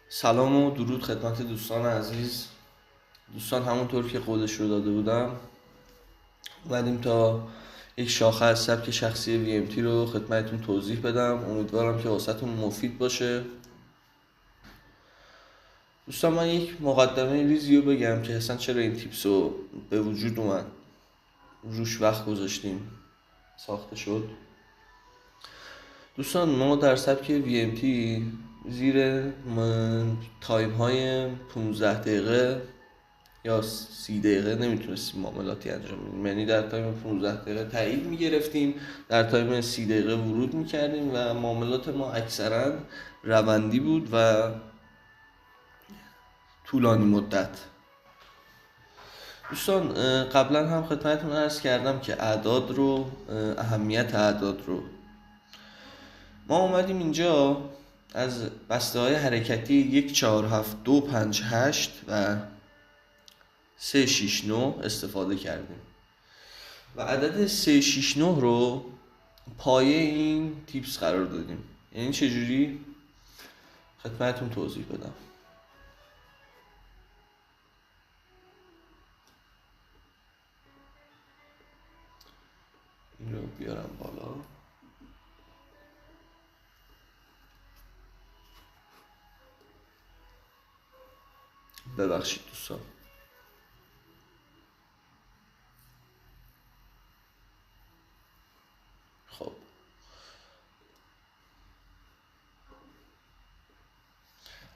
سلام و درود خدمت دوستان عزیز. دوستان، همونطور که قولش رو داده بودم اومدیم تا یک شاخه از سبک شخصی VMT رو خدمتتون توضیح بدم. امیدوارم که واسهتون مفید باشه. دوستان، من یک مقدمه ریزی رو بگم که اصلا چرا این تیپس رو به وجود اومد، روش وقت گذاشتیم، ساخته شد. دوستان، ما در سبک VMT زیر تایم های 15 دقیقه یا 30 دقیقه نمیتونستیم معاملاتی انجام بدیم. یعنی در تایم 15 دقیقه تایید میگرفتیم، در تایم 30 دقیقه ورود میکردیم و معاملات ما اکثرا روندی بود و طولانی مدت. دوستان، قبلا هم خدمتتون عرض کردم که اهمیت اعداد رو ما اومدیم اینجا از بسته های حرکتی 1 4 7 2 5 8 و 3 6 9 استفاده کردیم و عدد 369 رو پایه این تیپس قرار دادیم. یعنی چجوری؟ خدمتتون توضیح بدم. این رو بیارم بالا. ببخشید دوستان. خب،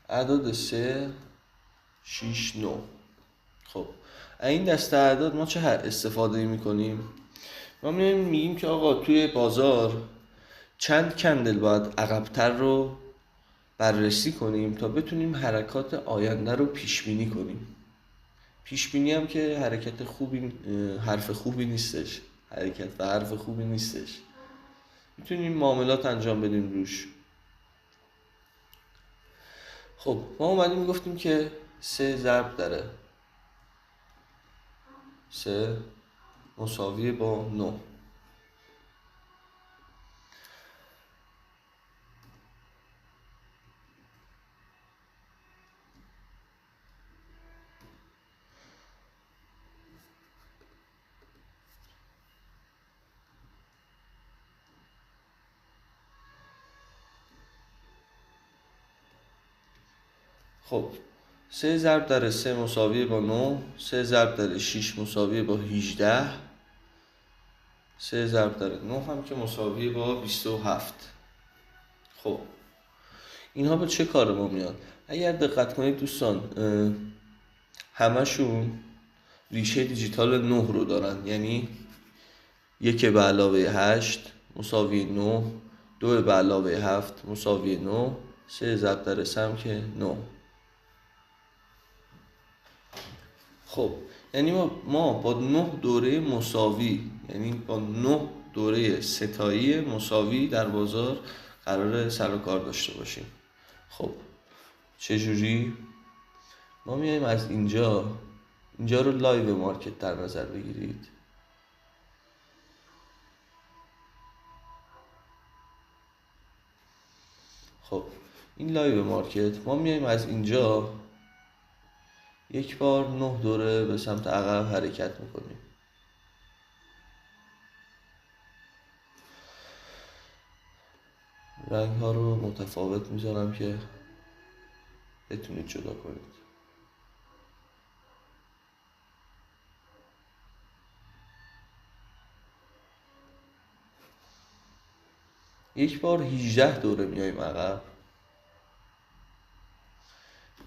اعداد 3 6 9. خب، این دسته اعداد ما چه استفاده میکنیم؟ ما میگیم که آقا توی بازار چند کندل باید عقب‌تر رو بررسی کنیم تا بتونیم حرکات آینده رو پیش بینی کنیم. پیش بینی هم که حرف خوبی نیستش. حرکت و حرف خوبی نیستش. میتونیم معاملات انجام بدیم روش. خب، ما اومدیم گفتیم که 3 ضرب داره 3 مساویه با 9. خب، 3 ضرب در 3 مساویه با 9، 3 ضرب در 6 مساویه با 18، 3 ضرب در 9 هم که مساویه با 27. خب، اینها به چه کار ما میاد؟ اگر دقت کنید دوستان، همشون ریشه دیجیتال 9 رو دارن. یعنی 1 به علاوه 8 مساوی 9، 2 به علاوه 7 مساوی 9، 3 ضرب در 3 هم که 9. خب، یعنی ما با 9 دوره مساوی، یعنی با 9 دوره ستایی مساوی در بازار قراره سر و کار داشته باشیم. خب، چجوری؟ ما میایم از اینجا رو لایو مارکت در نظر بگیرید. خب، این لایو مارکت ما میایم از اینجا یک بار 9 دوره به سمت عقب حرکت میکنیم. رنگ ها رو متفاوت میذارم که بتونید جدا کنید. یک بار 18 دوره میایم عقب،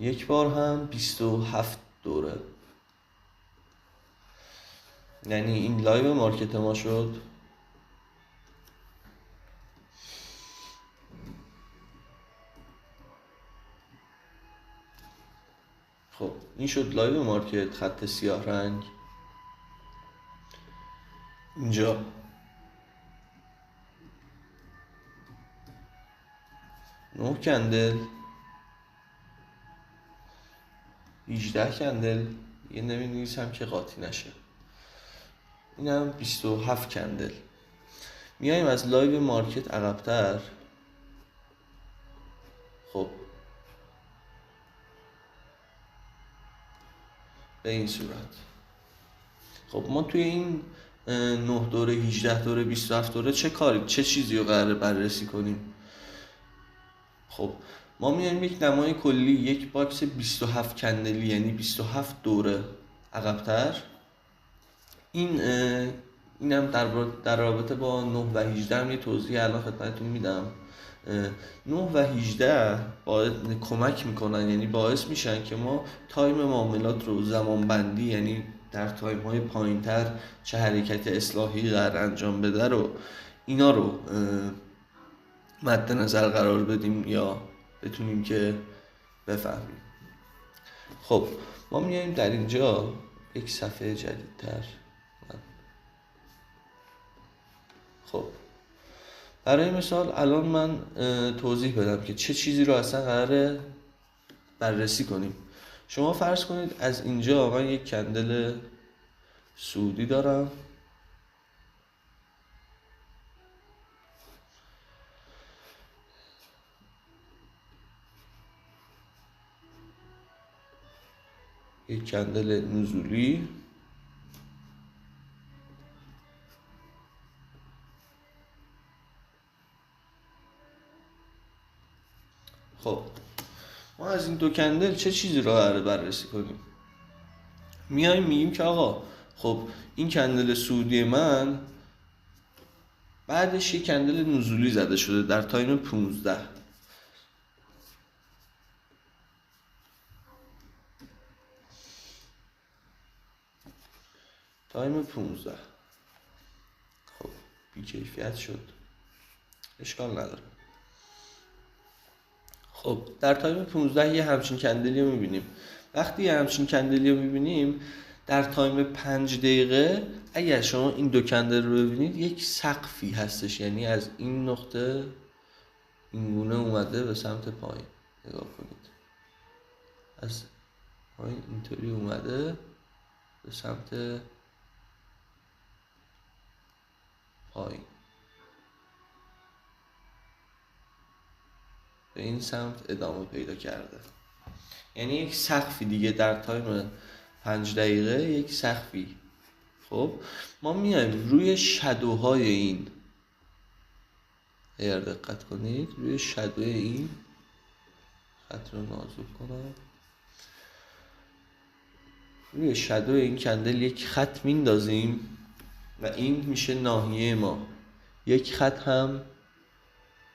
یک بار هم 27 دوره. یعنی این لایو مارکت ما شد. خب، این شد لایو مارکت، خط سیاه رنگ. اینجا 9 کندل، 18 کندل، یه نمی‌نویسم که قاطی نشه. اینم 27 کندل. میایم از لایو مارکت عقب‌تر. خب، به این صورت. خب ما توی این 9 دوره، 18 دوره، 27 دوره چه چیزی رو قراره بررسی کنیم؟ خب ما میایم یک نمای کلی، یک باکس 27 کندلی، یعنی 27 دوره عقب‌تر. اینم در رابطه با 9 و 18 هم یه توضیح الان خدمتتون میدم. 9 و 18 کمک میکنن، یعنی باعث میشن که ما تایم معاملات رو زمان بندی، یعنی در تایم های پایین تر چه حرکت اصلاحی قرار انجام بده رو اینا رو مد نظر قرار بدیم یا بتونیم که بفهمیم. خب ما میایم در اینجا یک صفحه جدیدتر. خب برای مثال الان من توضیح بدم که چه چیزی رو اصلا قراره بررسی کنیم. شما فرض کنید از اینجا من یک کندل سعودی دارم، یک کندل نزولی، خب ما از این دو کندل چه چیزی رو قراره بررسی کنیم؟ میایم میگیم که آقا خب این کندل سعودی من بعدش یک کندل نزولی زده شده در تایم 15. تایم 15 خب بی‌کیفیت شد، اشکال نداره. خب در تایم 15 یه همچین کندلی رو میبینیم. وقتی یه همچین کندلی رو میبینیم در تایم 5 دقیقه اگر شما این دو کندل رو ببینید یک سقفی هستش، یعنی از این نقطه این گونه اومده به سمت پایین. نگاه کنید، از پایین اینطوری اومده به سمت پایین، به این سمت ادامه پیدا کرده. یعنی یک سقفی دیگه در تایم 5 دقیقه، یک سقفی. خب ما میایم روی شادوهای این، اگر دقت کنید روی شادوی این خط رو نازک کنم، روی شادوی این کندل یک خط میندازیم و این میشه ناحیه ما. یک خط هم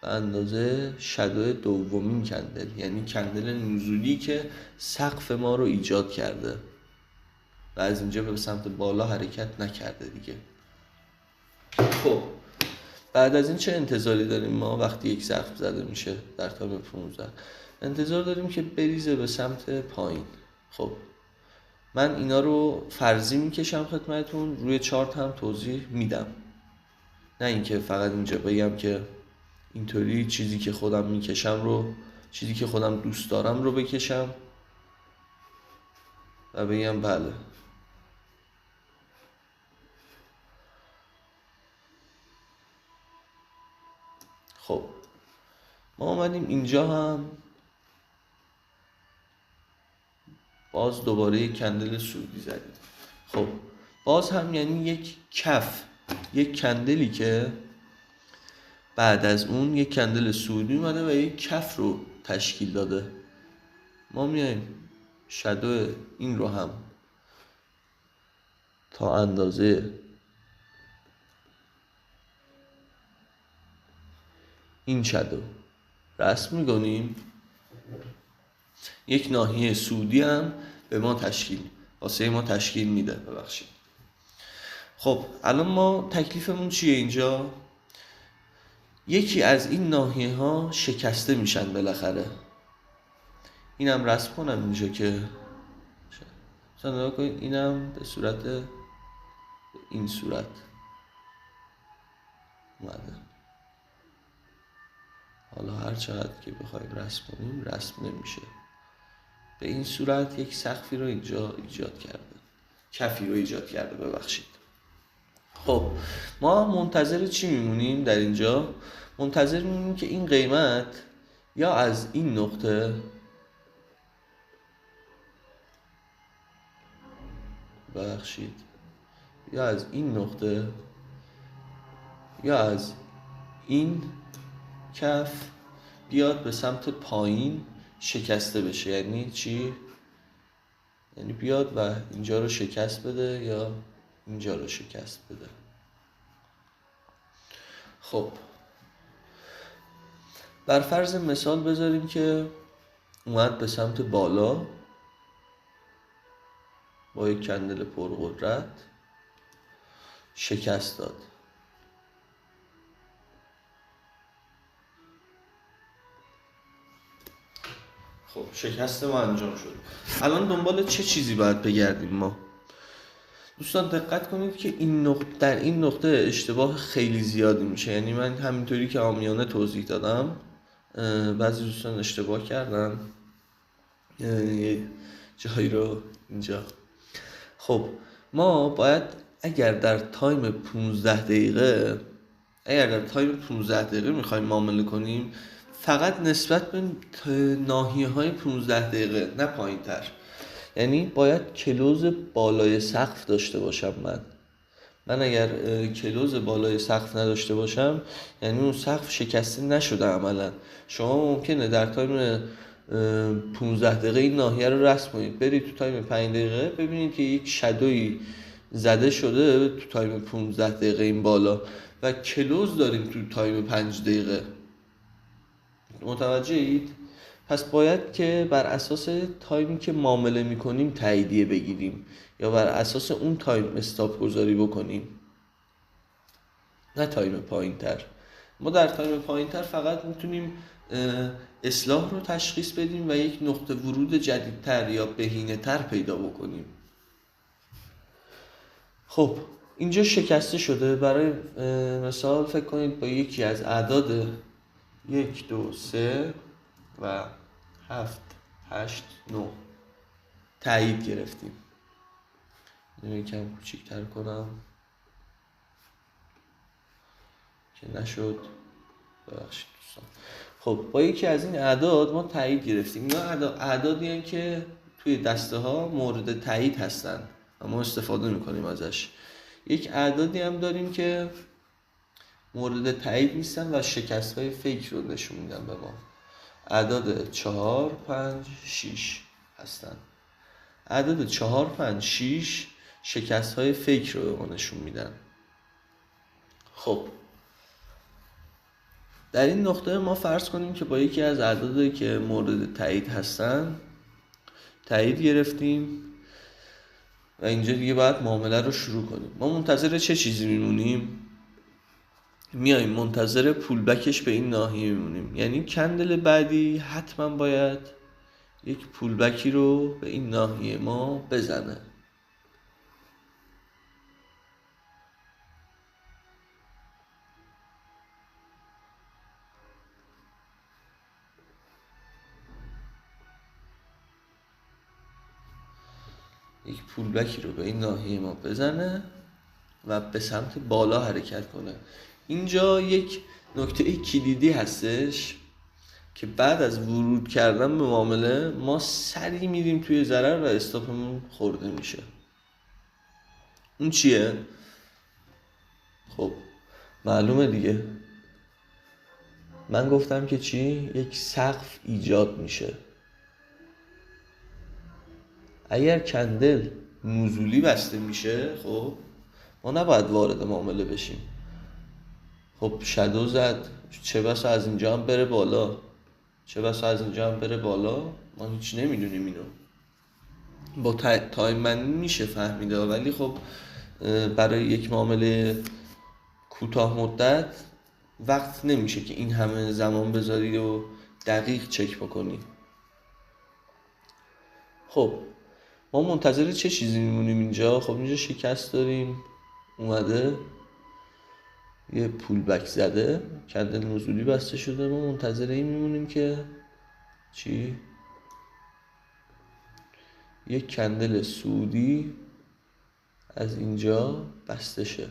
به اندازه شادو دومین کندل، یعنی کندل نزولی که سقف ما رو ایجاد کرده و از اینجا به سمت بالا حرکت نکرده دیگه. خب بعد از این چه انتظاری داریم ما وقتی یک سقف زده میشه در تایم 15؟ انتظار داریم که بریزه به سمت پایین. خب من اینا رو فرضی میکشم خدمتون، روی چارت هم توضیح میدم، نه اینکه فقط اینجا بگم که اینطوری چیزی که خودم میکشم رو، چیزی که خودم دوست دارم رو بکشم و بگم بله. خب ما اومدیم اینجا هم باز دوباره یک کندل سعودی زدیم. خب باز هم یعنی یک کف، یک کندلی که بعد از اون یک کندل سعودی اومده و یک کف رو تشکیل داده. ما میایم شادو این رو هم تا اندازه این شادو رسم میکنیم، یک ناحیه سعودی هم به ما واسه ما تشکیل میده. ببخشید. خب الان ما تکلیفمون چیه اینجا؟ یکی از این ناحیه ها شکسته میشن بالاخره. اینم رسم کنم اینجا که مثلا نگاه کنید، اینم به صورت این صورت اومده. حالا هر چقدر که بخوایم رسم کنیم رسم نمیشه. به این صورت یک سقفی رو اینجا ایجاد کرده، کفی رو ایجاد کرده ببخشید. خب ما منتظر چی میمونیم در اینجا؟ منتظر میمونیم که این قیمت یا از این نقطه ببخشید، یا از این نقطه یا از این کف بیاد به سمت پایین شکسته بشه. یعنی چی؟ یعنی بیاد و اینجا رو شکست بده یا اینجا رو شکست بده. خب بر فرض مثال بذاریم که اومد به سمت بالا با یک کندل پرقدرت شکست داد. خب شکست ما انجام شد. الان دنبال چه چیزی باید بگردیم ما؟ دوستان دقت کنید که در این نقطه اشتباه خیلی زیادی میشه. یعنی من همینطوری که عامیانه توضیح دادم، بعضی دوستان اشتباه کردن یه جایی رو اینجا. خب ما باید اگر در تایم 15 دقیقه میخوایم معامله کنیم، فقط نسبت به ناحیه های 15 دقیقه، نه پایین تر. یعنی باید کلوز بالای سقف داشته باشم. من اگر کلوز بالای سقف نداشته باشم، یعنی اون سقف شکسته نشده عملا. شما ممکنه در تایم 15 دقیقه این ناحیه رو رسم کنید، برید تو تایم 5 دقیقه ببینید که یک شادوی زده شده تو تایم 15 دقیقه این بالا و کلوز داریم تو تایم 5 دقیقه. متوجه اید؟ پس باید که بر اساس تایمی که معامله میکنیم تاییدیه بگیریم یا بر اساس اون تایم استاپ گذاری بکنیم، نه تایم پایین تر. ما در تایم پایین تر فقط میتونیم اصلاح رو تشخیص بدیم و یک نقطه ورود جدیدتر یا بهینه تر پیدا بکنیم. خب اینجا شکسته شده. برای مثال فکر کنید با یکی از اعداد 1 2 3 و 7 8 9 تایید گرفتیم. اینو یکم کوچیک‌تر کنم که نشد، ببخشید دوستان. خب با یکی از این اعداد ما تایید گرفتیم. اینا اعدادی هستند که توی دسته ها مورد تایید هستن و ما استفاده میکنیم ازش. یک اعدادی هم داریم که مورد تایید نیستن و شکست های فیک رو نشون میدن به ما. اعداد 4 5 6 هستن. اعداد 4 5 6 شکست های فیک رو به ما نشون میدن. خب در این نقطه ما فرض کنیم که با یکی از اعدادی که مورد تایید هستن تایید گرفتیم و اینجا دیگه باید معامله رو شروع کنیم. ما منتظر چه چیزی میمونیم؟ میایم منتظر پول بکش به این ناحیه میمونیم. یعنی کندل بعدی حتما باید یک پول بکی رو به این ناحیه ما بزنه. یک پول بکی رو به این ناحیه ما بزنه و به سمت بالا حرکت کنه. اینجا یک نکته کلیدی هستش که بعد از ورود کردن به معامله ما سری میریم توی ضرر و استاپمون خورده میشه. اون چیه؟ خب معلومه دیگه. من گفتم که چی؟ یک سقف ایجاد میشه. اگر کندل نزولی بسته میشه، خب ما نباید وارد معامله بشیم. خب شادو زد، چه بسا از اینجا هم بره بالا، چه بسا از اینجا هم بره بالا. ما هیچ نمیدونیم اینو. با تایم من میشه فهمیده، ولی خب برای یک معامله کوتاه مدت وقت نمیشه که این همه زمان بذاری و دقیق چک بکنی. خب ما منتظر چه چیزی میمونیم اینجا؟ خب اینجا شکست داریم، اومده یه پول بک زده، کندل نزولی بسته شده. ما منتظر این میمونیم که چی؟ یک کندل سعودی از اینجا بسته شه.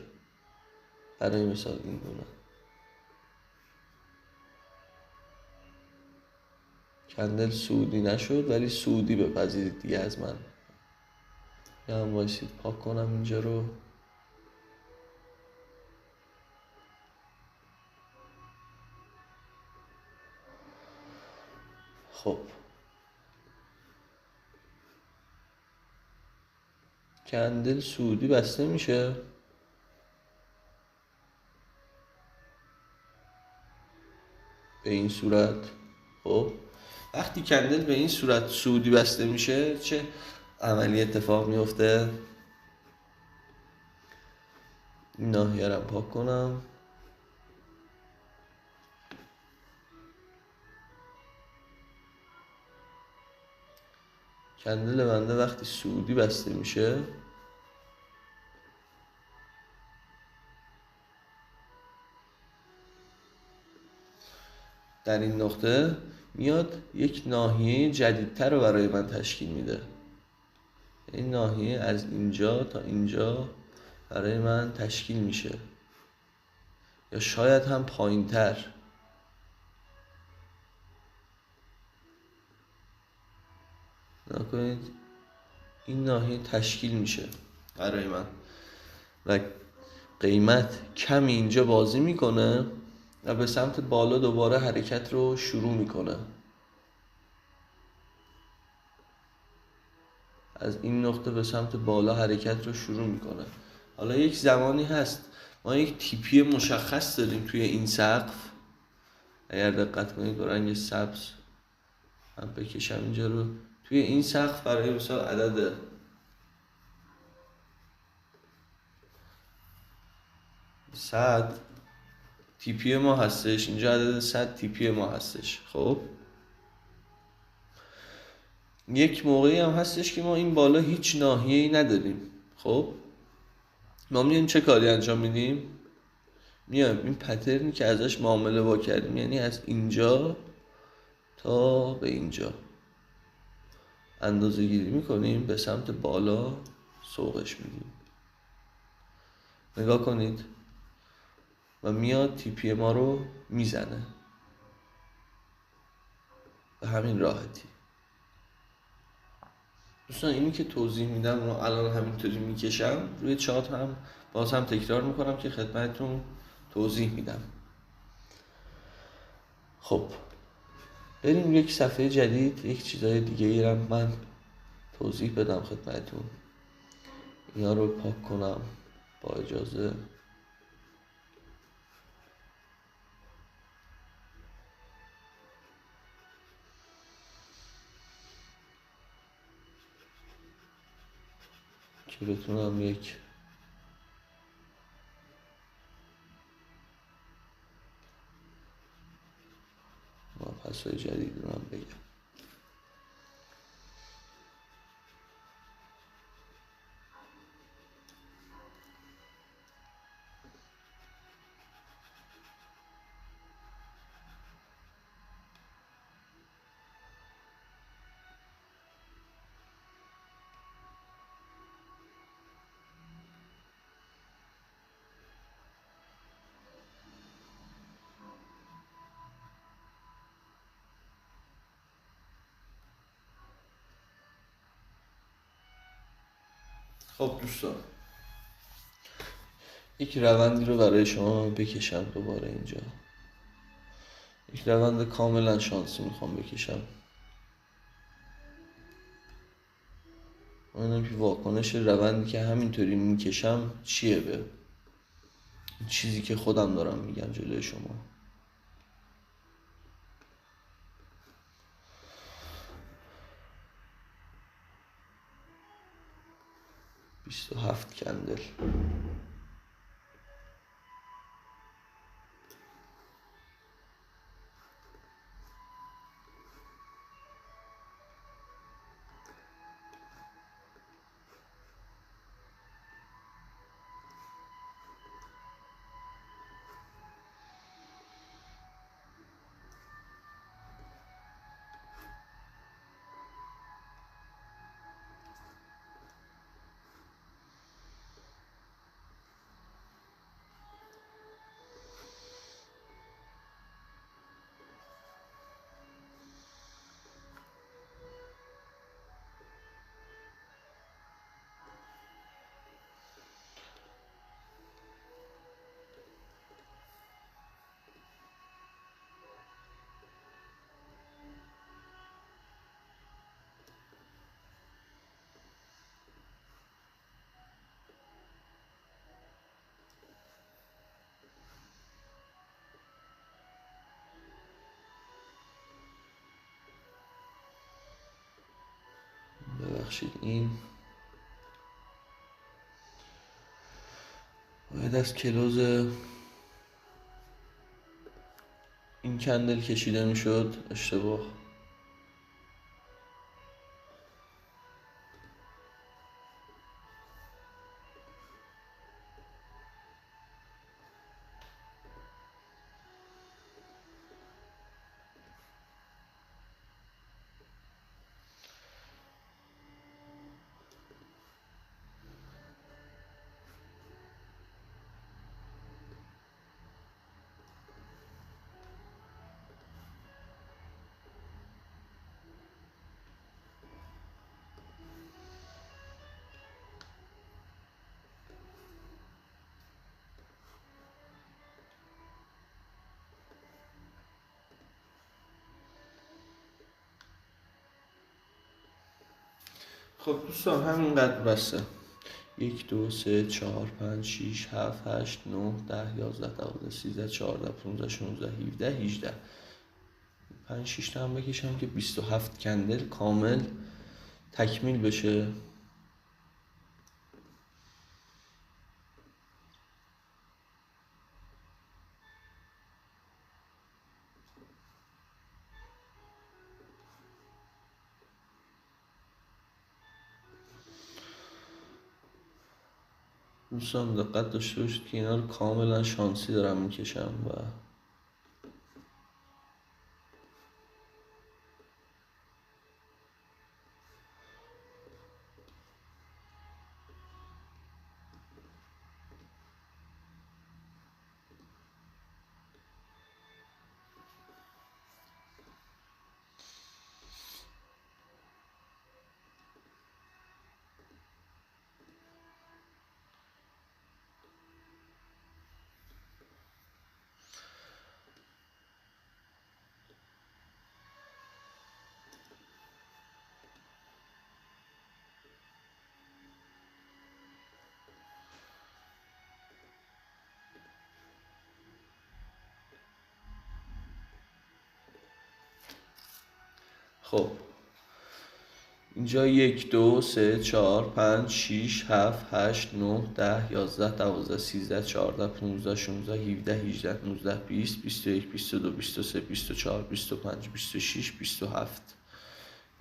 برای مثال این گونه کندل سعودی نشد، ولی سعودی بپذیرید دیگه از من. یا هم وایسید پاک کنم اینجا رو. خب کندل سعودی بسته میشه به این صورت. خب وقتی کندل به این صورت سعودی بسته میشه چه عملی اتفاق میفته؟ این ناحیه رو پاک کنم. کندل بنده وقتی سعودی بسته میشه در این نقطه میاد یک ناحیه جدیدتر رو برای من تشکیل میده. این ناحیه از اینجا تا اینجا برای من تشکیل میشه، یا شاید هم پایین تر. نکنید این ناحیه تشکیل میشه برای من و قیمت کمی اینجا بازی میکنه و به سمت بالا دوباره حرکت رو شروع میکنه. از این نقطه به سمت بالا حرکت رو شروع میکنه. حالا یک زمانی هست ما یک تیپی مشخص داریم توی این سقف. اگر دقت کنید با رنگ سبز من بکشم اینجا رو، توی این سقف برای مثال عدد 100 تیپی ما هستش، اینجا عدد 100 تیپی ما هستش. خب یک موقعی هم هستش که ما این بالا هیچ ناحیه‌ای نداریم. خب ما میایم چه کاری انجام میدیم؟ میایم این پترنی که ازش معامله با کردیم، یعنی از اینجا تا به اینجا اندازه گیری میکنیم، به سمت بالا سوقش میدیم. نگاه کنید و میاد تیپی ما رو میزنه به همین راحتی. دوستان اینی که توضیح میدم رو الان همینطوری میکشم روی چارت، هم باز هم تکرار میکنم که خدمتتون توضیح میدم. خب بریم یک صفحه جدید، یک چیزای دیگه ای رو من توضیح بدم خدمتتون. اینا رو پاک کنم با اجازه. که بتونم یک مبحث‌های جدید رو هم بگم. خب دوستان یک روندی رو برای شما بکشم دوباره اینجا. یک روند کاملا شانسی میخوام بکشم. من که واکنش روندی که همینطوری میکشم چیه به چیزی که خودم دارم میگم جلوی شما. بیست و هفت کندل. ببخشید این باید از کلوز این کندل کشیده میشد. اشتباه. خب دوستان همینقدر بسته. 1 2 3 4 5 6 7 8 9 10 11 12 13 14 15 16 17 18 5 6 تا هم بکشم که 27 کندل کامل تکمیل بشه. دوستان دقت داشته باشید که اینا رو کاملا شانسی دارم میکشم و خب اینجا 1 2 3 4 5 6 7 8 9 10 11 12 13 14 15 16 17 18 19 20 21 22 23 24 25 26 27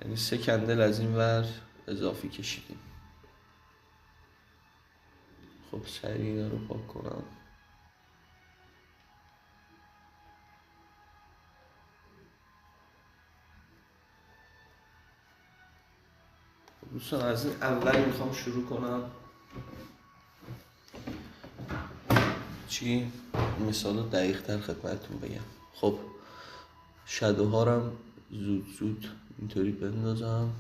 یعنی 3 کندل از این ور اضافی کشیدیم. خب سریع اینا رو پاک کنم. دوستان از این اول میخوام شروع کنم. چی؟ مثال دقیق تر خدمتتون بگم. خب شادوها رو هم زود زود اینطوری بندازم.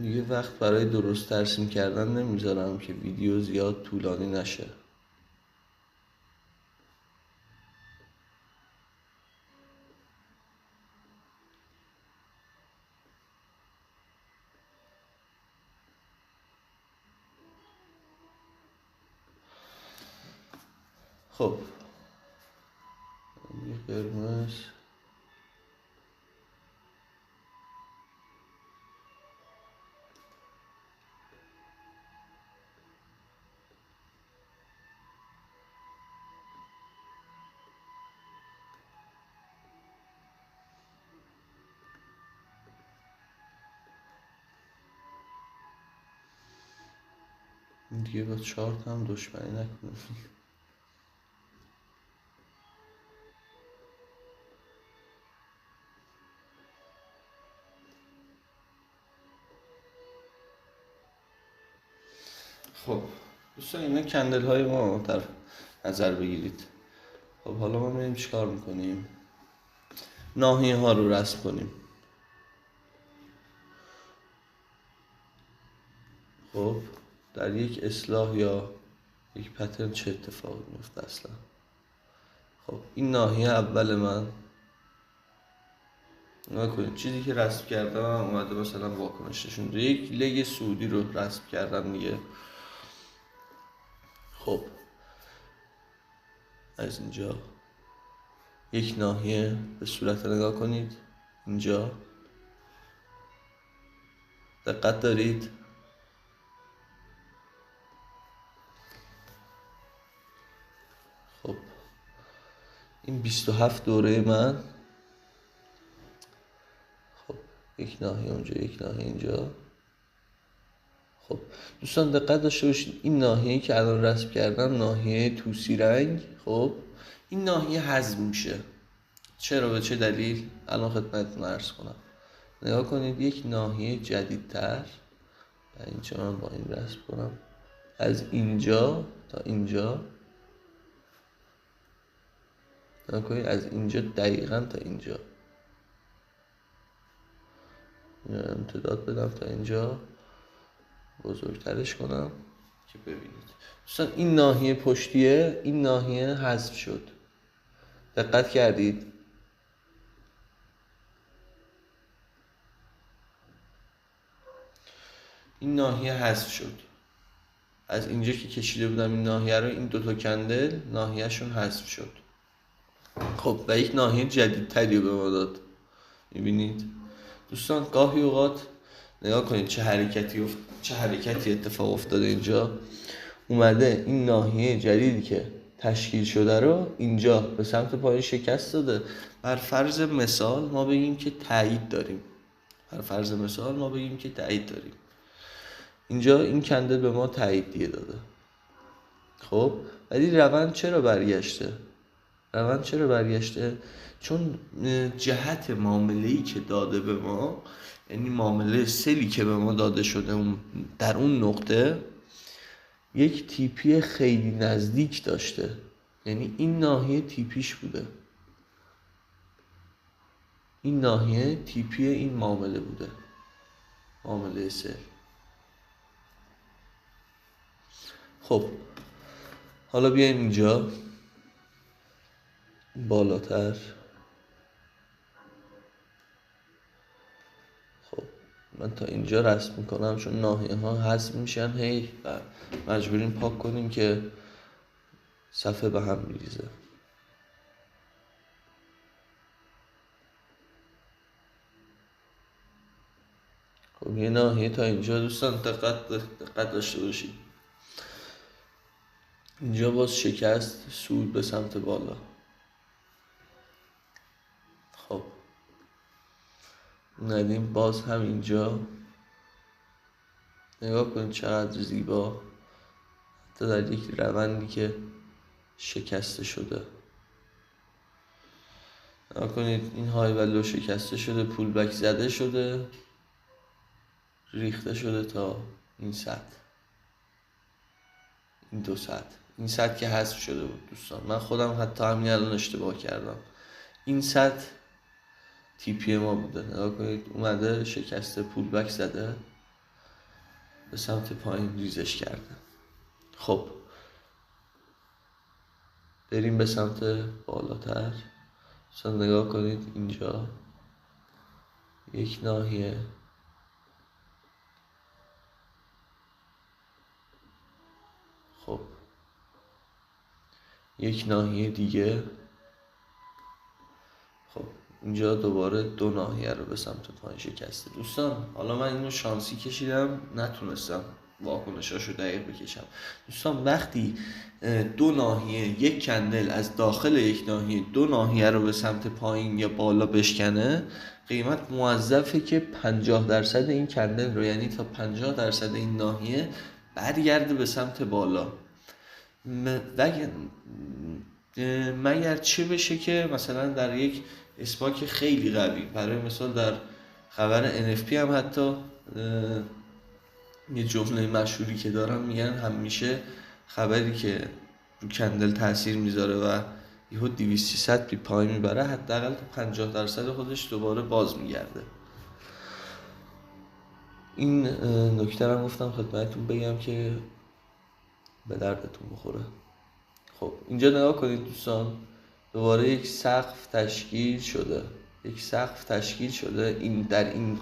دیگه وقت برای درست ترسیم کردن نمیذارم که ویدیو زیاد طولانی نشه. خب یه قرمز دیگه با چارت هم دشمنی نکنیم. خب دوستان اینا کندل های ما در نظر بگیرید. خب حالا ما میریم چیکار میکنیم؟ ناحیه ها رو رسم کنیم. خب در یک اصلاح یا یک پترن چه اتفاقی میفته اصلا؟ خب این ناحیه اول من نگاه کنید چیزی که رسم کردم اومده مثلا واکنش نشون داده. یک لگ سعودی رو رسم کردم دیگه. خب از اینجا یک ناحیه به صورت نگاه کنید اینجا، دقت دارید؟ خب این 27 دوره من. خب یک ناحیه اونجا، یک ناحیه اینجا. خب دوستان دقت داشته باشید این ناحیه‌ای که الان رسم کردم ناحیه توسی رنگ. خب این ناحیه حذف میشه. چرا؟ به چه دلیل؟ الان خدمتتون عرض کنم. نگاه کنید یک ناحیه جدیدتر اینجا من با این رسم کنم، از اینجا تا اینجا. نگاه کنید از اینجا دقیقاً تا اینجا امتداد بدم تا اینجا، بزرگترش کنم که ببینید. دوستان این ناحیه پشتیه، این ناحیه حذف شد. دقت کردید؟ این ناحیه حذف شد. از اینجا که کشیده بودم این ناحیه رو، این دوتا کندل ناحیهشون حذف شد. خب و یک ناحیه جدیدتری به ما داد. میبینید دوستان گاهی اوقات نگاه کنید چه حرکتی اتفاق افتاده اینجا. اومده این ناحیه جدیدی که تشکیل شده رو اینجا به سمت پایین شکست داده. بر فرض مثال ما بگیم که تایید داریم. اینجا این کندل به ما تاییدیه داده. خب ولی روند چرا برگشته؟ چون جهت معامله‌ای که داده به ما، یعنی معامله سلی که به ما داده شده در اون نقطه یک تیپی خیلی نزدیک داشته. یعنی این ناحیه تیپیش بوده، این ناحیه تیپی این معامله بوده، معامله سل. خب حالا بیایم اینجا بالاتر. خب من تا اینجا رسم میکنم چون ناحیه ها حذف میشن هی و مجبوریم پاک کنیم که صفحه به هم میریزه. خب یه ناحیه تا اینجا دوستان دقت داشته باشید. اینجا باز شکست، صعود به سمت بالا. خب ندیم باز هم اینجا نگاه کنید چقدر زیبا، حتی در یک روندی که شکسته شده. نگاه کنید این های و لو شکسته شده، پول بک زده شده، ریخته شده تا این سطح، این دو سطح. این سطح که حذف شده بود دوستان، من خودم حتی همین الان اشتباه کردم. این سطح تیپی ما بوده. نگاه کنید اومده شکسته، پول بک زده، به سمت پایین ریزش کرده. خب بریم به سمت بالاتر. دوستان نگاه کنید اینجا یک ناحیه، خب یک ناحیه دیگه. خب اینجا دوباره دو ناحیه رو به سمت پایین شکسته. دوستان حالا من اینو شانسی کشیدم، نتونستم واکنشاشو دقیق بکشم. دوستان وقتی دو ناحیه، یک کندل از داخل یک ناحیه دو ناحیه رو به سمت پایین یا بالا بشکنه، قیمت موظفه که 50% این کندل رو، یعنی تا 50% این ناحیه برگرده به سمت بالا. مگر چه بشه که مثلا در یک اسپاک خیلی قوی، برای مثال در خبر NFP هم حتی یه جمله مشهوری که دارم میگن همیشه خبری که رو کندل تاثیر میذاره و یهو 200-300 پی پای میبره، حداقل تا 50% خودش دوباره باز میگرده. این نکته رو گفتم خدمتتون بگم که به دردتون بخوره. خب اینجا نگاه کنید دوستان، دوباره یک سقف تشکیل شده. یک سقف تشکیل شده. این در این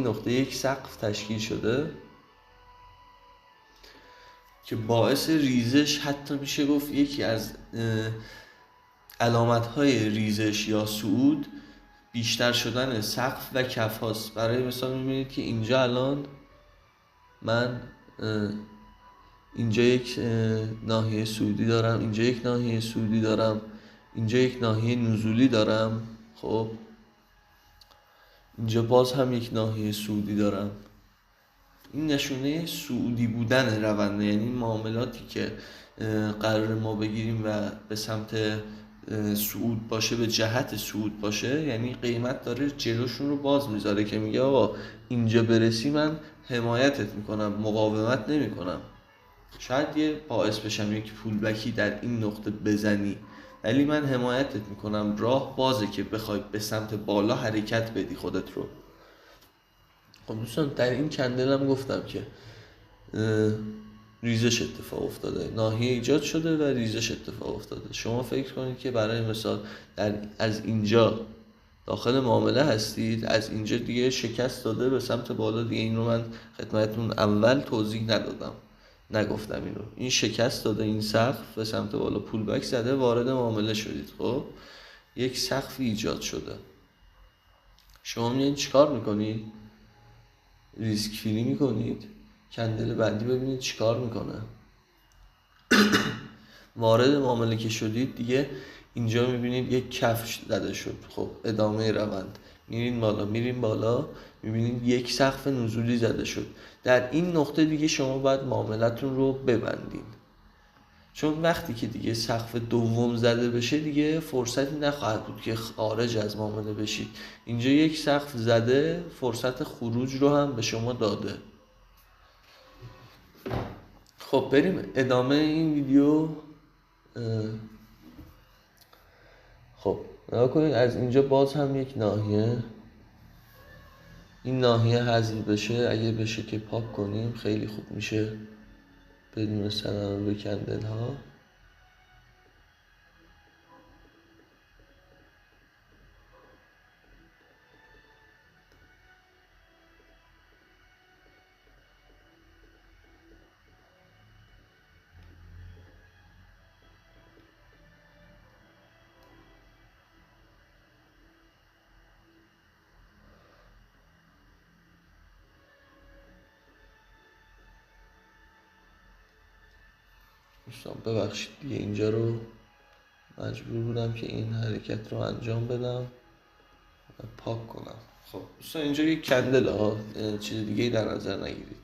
نقطه یک سقف تشکیل شده که باعث ریزش، حتی میشه گفت یکی از علامت‌های ریزش یا صعود بیشتر شدن سقف و کف هاست. برای مثال میبینید که اینجا الان من اینجا یک ناحیه صعودی دارم، اینجا یک ناحیه صعودی دارم، اینجا یک ناحیه نزولی دارم. خب اینجا باز هم یک ناحیه صعودی دارم. این نشونه صعودی بودن رونده، یعنی معاملاتی که قرار ما بگیریم و به سمت صعود باشه، به جهت صعود باشه، یعنی قیمت داره جلوشون رو باز میذاره که میگه آقا اینجا برسی من حمایتت میکنم، مقاومت نمیکنم. شاید یه باعث بشم یک پولبکی در این نقطه بزنی، ولی من حمایتت میکنم، راه بازه که بخوای به سمت بالا حرکت بدی خودت رو. خب دوستان در این کندل هم گفتم که ریزش اتفاق افتاده، ناحیه ایجاد شده و ریزش اتفاق افتاده. شما فکر کنید که برای مثال از اینجا داخل معامله هستید، از اینجا دیگه شکست داده به سمت بالا. دیگه این رو من خدمتتون اول توضیح نگفتم این شکست داده، این سقف به سمت بالا پول بک زده، وارد معامله شدید. خب یک سقفی ایجاد شده. شما میایین چیکار میکنید؟ ریسک فیلی میکنید. کندل بعدی ببینید چیکار میکنه. وارد معامله که شدید دیگه اینجا میبینید یک کف زده شد. خب ادامه روند میرین بالا میبینید یک سقف نزولی زده شد. در این نقطه دیگه شما باید معاملتون رو ببندین، چون وقتی که دیگه سقف دوم زده بشه دیگه فرصتی نخواهد بود که خارج از معامله بشید. اینجا یک سقف زده، فرصت خروج رو هم به شما داده. خب بریم ادامه این ویدیو. خب نگاه کنید، از اینجا باز هم یک ناحیه، این ناحیه حذف بشه، اگه بشه که پاک کنیم خیلی خوب میشه بدون سنن و کندل ها. دوستان ببخشید دیگه اینجا رو مجبور بودم که این حرکت رو انجام بدم و پاک کنم. خب دوستان اینجا یک کندل ها، چیز دیگه در نظر نگیرید.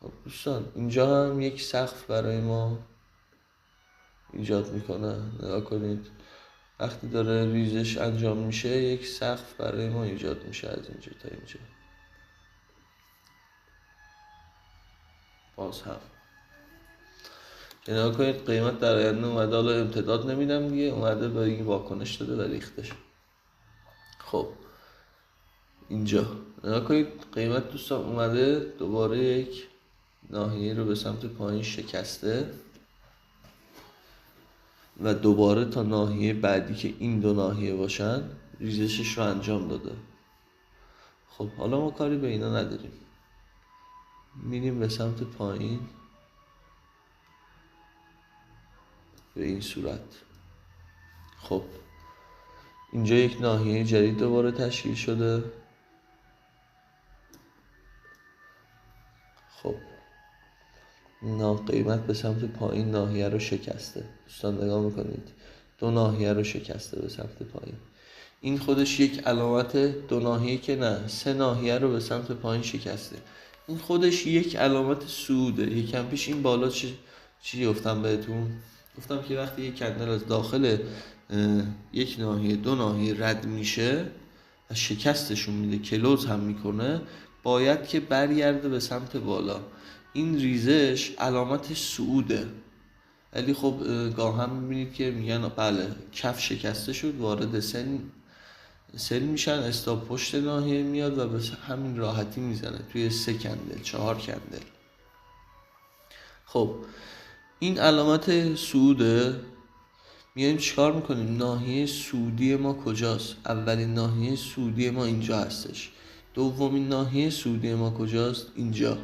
خب دوستان اینجا هم یک سقف برای ما ایجاد میکنه. نگاه کنید وقتی داره ریزش انجام میشه یک سقف برای ما ایجاد میشه از اینجا تا اینجا. باز هم نگاه کنید قیمت در آینده اومده، حالا امتداد نمیدم دیگه، اومده به این واکنش داده و ریختش. خب اینجا نگاه کنید قیمت دوستان اومده دوباره یک ناحیه رو به سمت پایین شکسته و دوباره تا ناحیه بعدی که این دو ناحیه باشن ریزشش رو انجام داده. خب حالا ما کاری به اینا نداریم، میریم به سمت پایین به این صورت. خب اینجا یک ناحیه جدید دوباره تشکیل شده. خب قیمت به سمت پایین ناحیه رو شکسته. دوستان نگاه میکنید دو ناحیه رو شکسته به سمت پایین. این خودش یک علامت، دو ناحیه که نه، سه ناحیه رو به سمت پایین شکسته. این خودش یک علامت صعوده. یکم پیش این بالا چی گفتم بهتون؟ گفتم که وقتی یک کندل از داخل یک ناحیه دو ناحیه رد میشه و شکستشون میده، کلوز هم میکنه، باید که برگرده به سمت بالا. این ریزش علامت صعوده. ولی خب گاه هم میبینید که میگن بله کف شکسته شد، وارد سن سل میشن، استاپ پشت ناحیه میاد و به همین راحتی میزنه توی 3 کندل 4 کندل. خب این علامت صعوده. میایم چیکار میکنیم؟ ناحیه صعودی ما کجاست؟ اولین ناحیه صعودی ما اینجا هستش. دومین ناحیه صعودی ما کجاست؟ اینجا.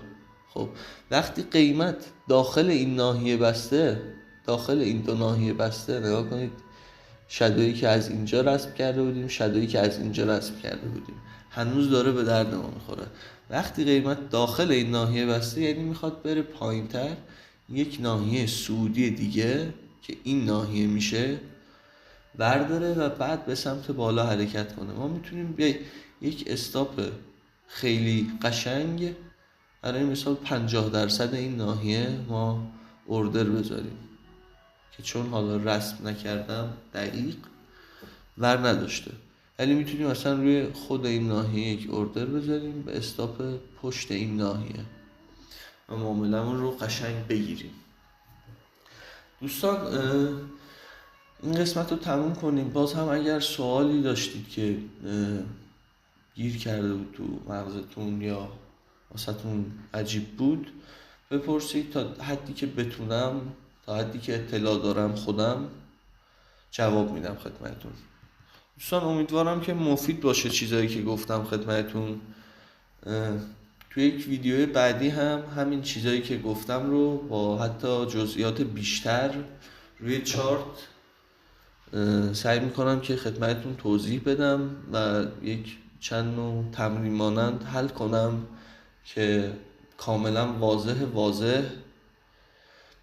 خب وقتی قیمت داخل این ناحیه بسته، داخل این دو ناحیه بسته، نگاه کنید شادویی که از اینجا رسم کرده بودیم، شادویی که از اینجا رسم کرده بودیم، هنوز داره به درد ما میخوره. وقتی قیمت داخل این ناحیه بسته یعنی میخواد بره پایینتر، یک ناحیه صعودی دیگه که این ناحیه میشه برداره و بعد به سمت بالا حرکت کنه. ما میتونیم یک استاپ خیلی قشنگ برای مثال 50% این ناحیه ما اوردر بذاریم که چون حالا رسم نکردم دقیق ور نداشته، ولی میتونیم مثلا روی خود این ناحیه یک اوردر بذاریم به استاپ پشت این ناحیه و معاملمون رو قشنگ بگیریم. دوستان این قسمت رو تموم کنیم. باز هم اگر سوالی داشتید که گیر کرده بود تو مغزتون یا واسهتون عجیب بود بپرسید، تا حدی که بتونم، تا حدی که اطلاع دارم خودم جواب میدم خدمتتون. دوستان امیدوارم که مفید باشه چیزایی که گفتم خدمتتون. توی یک ویدیو بعدی هم همین چیزایی که گفتم رو با حتی جزئیات بیشتر روی چارت سعی میکنم که خدمتتون توضیح بدم و یک چند نوع تمرین مانند حل کنم که کاملا واضح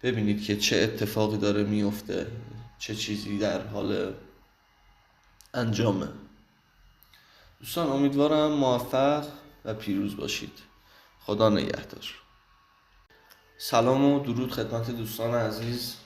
ببینید که چه اتفاقی داره میفته، چه چیزی در حال انجامه. دوستان امیدوارم موفق و پیروز باشید. خدا نگهدار. سلام و درود خدمت دوستان عزیز.